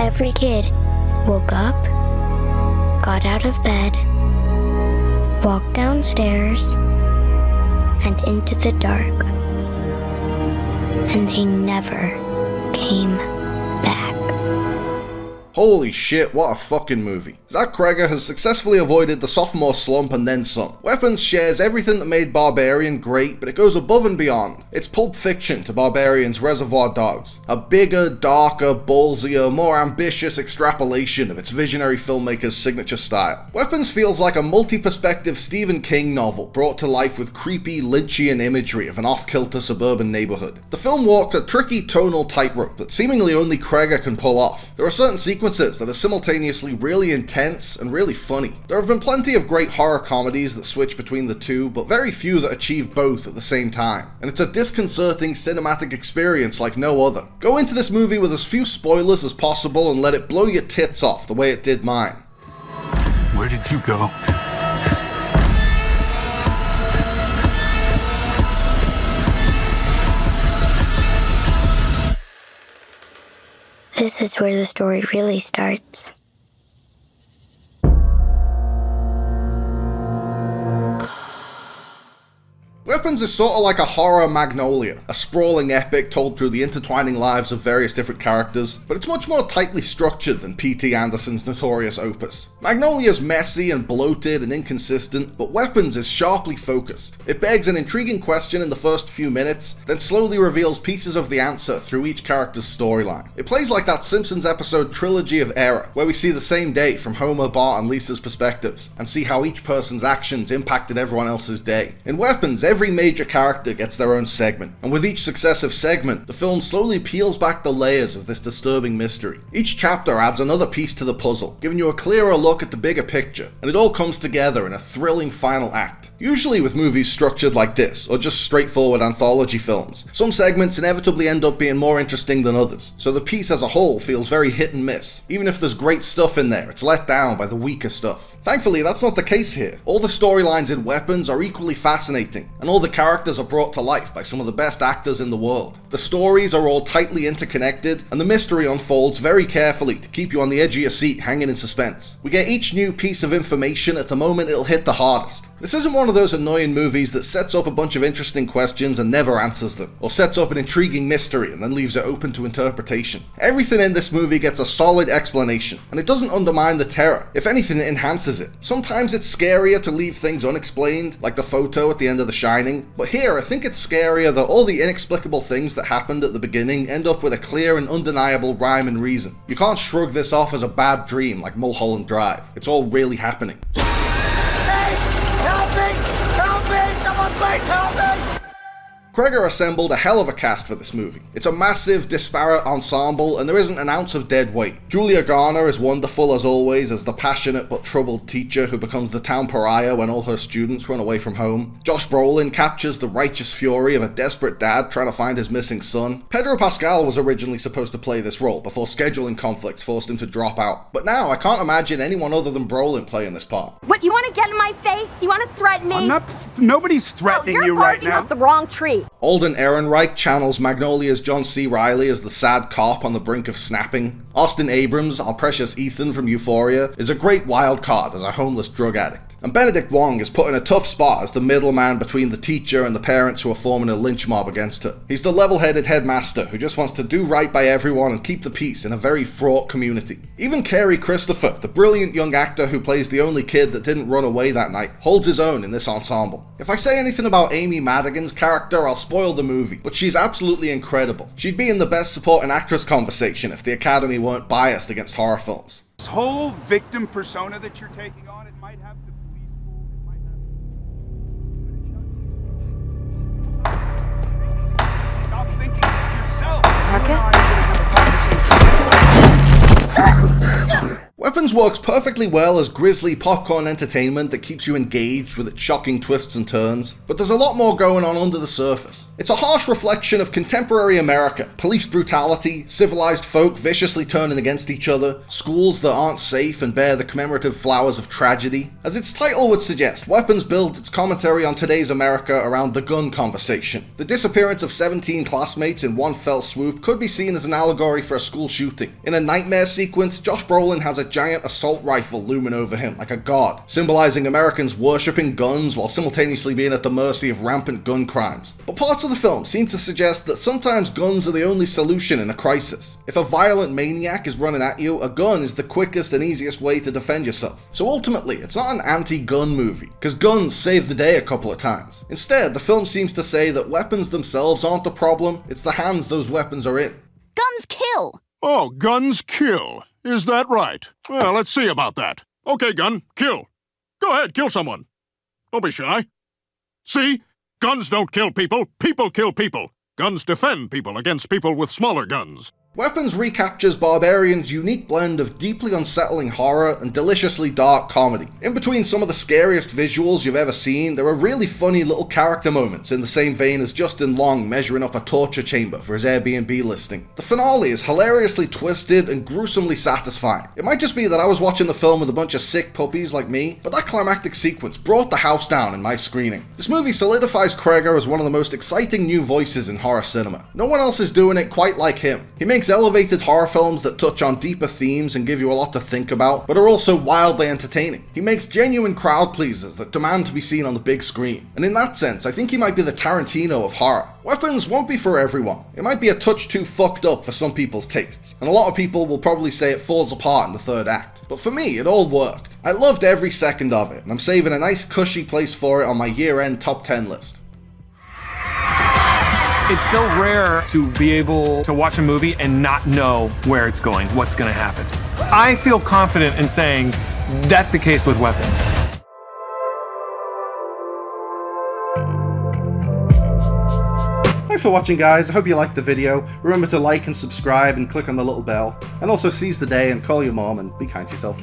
Every kid woke up, got out of bed, walked downstairs, and into the dark. And they never came back. Holy shit, what a fucking movie. Zach Cregger has successfully avoided the sophomore slump and then some. Weapons shares everything that made Barbarian great, but it goes above and beyond. It's Pulp Fiction to Barbarian's Reservoir Dogs. A bigger, darker, ballsier, more ambitious extrapolation of its visionary filmmaker's signature style. Weapons feels like a multi-perspective Stephen King novel brought to life with creepy, Lynchian imagery of an off-kilter suburban neighborhood. The film walks a tricky tonal tightrope that seemingly only Cregger can pull off. There are certain sequences that are simultaneously really intense and really funny. There have been plenty of great horror comedies that switch between the two, but very few that achieve both at the same time. And it's a disconcerting cinematic experience like no other. Go into this movie with as few spoilers as possible and let it blow your tits off the way it did mine. Where did you go? This is where the story really starts. Weapons is sort of like a horror Magnolia, a sprawling epic told through the intertwining lives of various different characters, but it's much more tightly structured than P.T. Anderson's notorious opus. Magnolia's messy and bloated and inconsistent, but Weapons is sharply focused. It begs an intriguing question in the first few minutes, then slowly reveals pieces of the answer through each character's storyline. It plays like that Simpsons episode Trilogy of Error, where we see the same day from Homer, Bart, and Lisa's perspectives, and see how each person's actions impacted everyone else's day. In Weapons, every major character gets their own segment, and with each successive segment, the film slowly peels back the layers of this disturbing mystery. Each chapter adds another piece to the puzzle, giving you a clearer look at the bigger picture, and it all comes together in a thrilling final act. Usually with movies structured like this, or just straightforward anthology films, some segments inevitably end up being more interesting than others, so the piece as a whole feels very hit and miss. Even if there's great stuff in there, it's let down by the weaker stuff. Thankfully, that's not the case here. All the storylines in Weapons are equally fascinating, and all the characters are brought to life by some of the best actors in the world. The stories are all tightly interconnected, and the mystery unfolds very carefully to keep you on the edge of your seat hanging in suspense. We get each new piece of information at the moment it'll hit the hardest. This isn't one of those annoying movies that sets up a bunch of interesting questions and never answers them, or sets up an intriguing mystery and then leaves it open to interpretation. Everything in this movie gets a solid explanation, and it doesn't undermine the terror. If anything, it enhances it. Sometimes it's scarier to leave things unexplained, like the photo at the end of The Shining, but here I think it's scarier that all the inexplicable things that happened at the beginning end up with a clear and undeniable rhyme and reason. You can't shrug this off as a bad dream like Mulholland Drive. It's all really happening. Help me! Help me! Someone please help me! Cregger assembled a hell of a cast for this movie. It's a massive, disparate ensemble, and there isn't an ounce of dead weight. Julia Garner is wonderful as always as the passionate but troubled teacher who becomes the town pariah when all her students run away from home. Josh Brolin captures the righteous fury of a desperate dad trying to find his missing son. Pedro Pascal was originally supposed to play this role before scheduling conflicts forced him to drop out. But now I can't imagine anyone other than Brolin playing this part. What, you want to get in my face? You want to threaten me? Nobody's threatening you right now. You're barking up the wrong tree. Alden Ehrenreich channels Magnolia's John C. Reilly as the sad cop on the brink of snapping. Austin Abrams, our precious Ethan from Euphoria, is a great wild card as a homeless drug addict. And Benedict Wong is put in a tough spot as the middleman between the teacher and the parents who are forming a lynch mob against her. He's the level-headed headmaster who just wants to do right by everyone and keep the peace in a very fraught community. Even Kerry Christopher, the brilliant young actor who plays the only kid that didn't run away that night, holds his own in this ensemble. If I say anything about Amy Madigan's character, I'll spoil the movie, but she's absolutely incredible. She'd be in the best supporting actress conversation if the Academy weren't biased against horror films. This whole victim persona that you're taking on, it might have the police fooled, it might have... Stop thinking of yourself. Marcus? You and I are gonna have a conversation. Weapons Weapons works perfectly well as grisly popcorn entertainment that keeps you engaged with its shocking twists and turns, but there's a lot more going on under the surface. It's a harsh reflection of contemporary America, police brutality, civilized folk viciously turning against each other, schools that aren't safe and bear the commemorative flowers of tragedy. As its title would suggest, Weapons builds its commentary on today's America around the gun conversation. The disappearance of 17 classmates in one fell swoop could be seen as an allegory for a school shooting. In a nightmare sequence, Josh Brolin has a giant assault rifle looming over him like a god, symbolizing Americans worshipping guns while simultaneously being at the mercy of rampant gun crimes. But parts of the film seem to suggest that sometimes guns are the only solution in a crisis. If a violent maniac is running at you, a gun is the quickest and easiest way to defend yourself. So ultimately, it's not an anti-gun movie, because guns save the day a couple of times. Instead, the film seems to say that weapons themselves aren't the problem, it's the hands those weapons are in. Guns kill! Oh, guns kill. Is that right? Well, let's see about that. Okay, gun, kill. Go ahead, kill someone. Don't be shy. See? Guns don't kill people, people kill people. Guns defend people against people with smaller guns. Weapons recaptures Barbarian's unique blend of deeply unsettling horror and deliciously dark comedy. In between some of the scariest visuals you've ever seen, there are really funny little character moments in the same vein as Justin Long measuring up a torture chamber for his Airbnb listing. The finale is hilariously twisted and gruesomely satisfying. It might just be that I was watching the film with a bunch of sick puppies like me, but that climactic sequence brought the house down in my screening. This movie solidifies Cregger as one of the most exciting new voices in horror cinema. No one else is doing it quite like him. He makes elevated horror films that touch on deeper themes and give you a lot to think about, but are also wildly entertaining. He makes genuine crowd pleasers that demand to be seen on the big screen. And in that sense, I think he might be the Tarantino of horror. Weapons won't be for everyone. It might be a touch too fucked up for some people's tastes, and a lot of people will probably say it falls apart in the third act. But for me, it all worked. I loved every second of it, and I'm saving a nice cushy place for it on my year-end top 10 list. It's so rare to be able to watch a movie and not know where it's going, what's going to happen. I feel confident in saying that's the case with Weapons. Thanks for watching, guys. I hope you liked the video. Remember to like and subscribe and click on the little bell. And also seize the day and call your mom and be kind to yourself.